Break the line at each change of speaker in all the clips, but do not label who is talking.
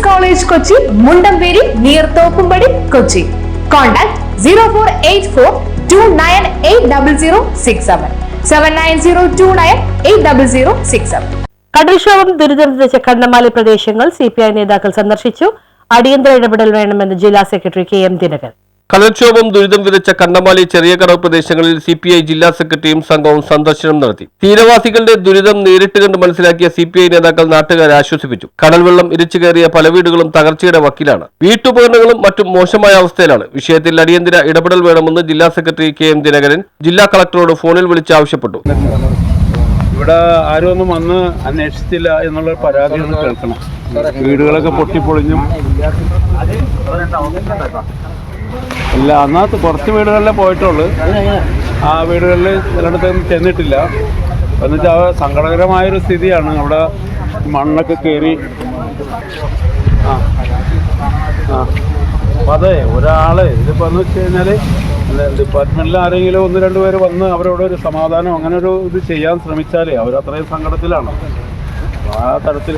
College Kochi, Mundamberi near Thokumbadi, Kochi. Contact 0484298067 7902980067.
കടൽക്ഷോഭം ദുരിതം വിതച്ച കണ്ണമാലി പ്രദേശങ്ങൾ സിപിഐ നേതാക്കൾ സന്ദർശിച്ചു. അടിയന്തര ഇടപെടൽ വേണമെന്ന് ജില്ലാ സെക്രട്ടറി കെ.എം. ദിനകരൻ.
കടൽക്ഷോഭം ദുരിതം വിതച്ച കണ്ണമാലി ചെറിയ കടവ് പ്രദേശങ്ങളിൽ സിപിഐ ജില്ലാ സെക്രട്ടറിയും സംഘവും സന്ദർശനം നടത്തി. തീരവാസികളുടെ ദുരിതം നേരിട്ട് കണ്ട് മനസ്സിലാക്കിയ സിപിഐ നേതാക്കൾ നാട്ടുകാരെ ആശ്വസിപ്പിച്ചു. കടൽവെള്ളം ഇരച്ചു കയറിയ പല വീടുകളും തകർച്ചയുടെ വക്കിലാണ്. വീട്ടുപകരണങ്ങളും മറ്റും മോശമായ അവസ്ഥയിലാണ്. വിഷയത്തിൽ അടിയന്തര ഇടപെടൽ വേണമെന്ന് ജില്ലാ സെക്രട്ടറി കെ.എം. ദിനകരൻ ജില്ലാ കളക്ടറോട് ഫോണിൽ വിളിച്ച് ആവശ്യപ്പെട്ടു.
ഇവിടെ ആരും ഒന്നും വന്ന് അന്വേഷിച്ചില്ല എന്നുള്ള പരാതി ഒന്ന് കേൾക്കണം. വീടുകളൊക്കെ പൊട്ടിപ്പൊളിഞ്ഞും അല്ല, അന്നത്തെ കുറച്ച് വീടുകളിലേ പോയിട്ടുള്ളൂ. ആ വീടുകളിൽ ചിലയിടത്തൊന്നും ചെന്നിട്ടില്ല. എന്നുവെച്ചാൽ സങ്കടകരമായൊരു സ്ഥിതിയാണ്. അവിടെ മണ്ണൊക്കെ കയറി അതെ ഒരാള് ഇതിപ്പോൾ എന്ന് വെച്ച് കഴിഞ്ഞാൽ ഡിപ്പാർട്ട്മെന്റിൽ ആരെങ്കിലും 1-2 പേര് വന്ന് അവരോട് ഒരു സമാധാനം അങ്ങനെ ഒരു ഇത് ചെയ്യാൻ ശ്രമിച്ചാലേ അവരത്രയും സങ്കടത്തിലാണ്. ആ തരത്തിൽ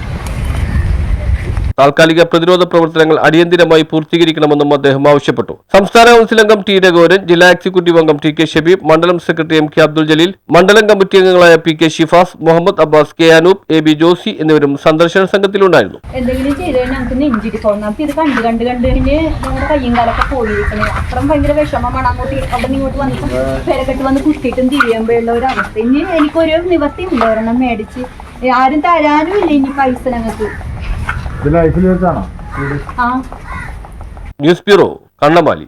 താൽക്കാലിക പ്രതിരോധ പ്രവർത്തനങ്ങൾ അടിയന്തിരമായി പൂർത്തീകരിക്കണമെന്നും അദ്ദേഹം ആവശ്യപ്പെട്ടു. സംസ്ഥാന കൗൺസിൽ അംഗം ടി രഘുവരൻ, ജില്ലാ എക്സിക്യൂട്ടീവ് അംഗം ടി കെ ഷബീബ്, മണ്ഡലം secretary M K Abdul Jaleel, മണ്ഡലം കമ്മിറ്റി അംഗങ്ങളായ P K Shifas, Muhammad Abbas, K Anoop, A B Josy എന്നിവരും സന്ദർശന സംഘത്തിലുണ്ടായിരുന്നു.
എന്തെങ്കിലും ചെയ്താൽ നമുക്ക് നെഞ്ചിട്ട് പോകും. നമുക്ക് ഇത് കണ്ട് കഴിഞ്ഞ് നമ്മുടെ കയ്യും കാലൊക്കെ പോയിരിക്കണേ. അത്രയും ഭയങ്കര വിഷമമാണ്. അവിടെ ഇങ്ങോട്ട് വന്നിട്ട് പെരക്കെട്ട് വന്ന് കുട്ടിയിട്ടും തിരിയുമ്പോഴുള്ള ഒരു അവസ്ഥ. ഇനി എനിക്കൊരു നിവർത്തി ഉണ്ടായിരുന്നു. മേടിച്ച് ആരും തരാനും ഇല്ല ഇനി പൈസ ഞങ്ങൾക്ക്.
News bureau, Kannamaly.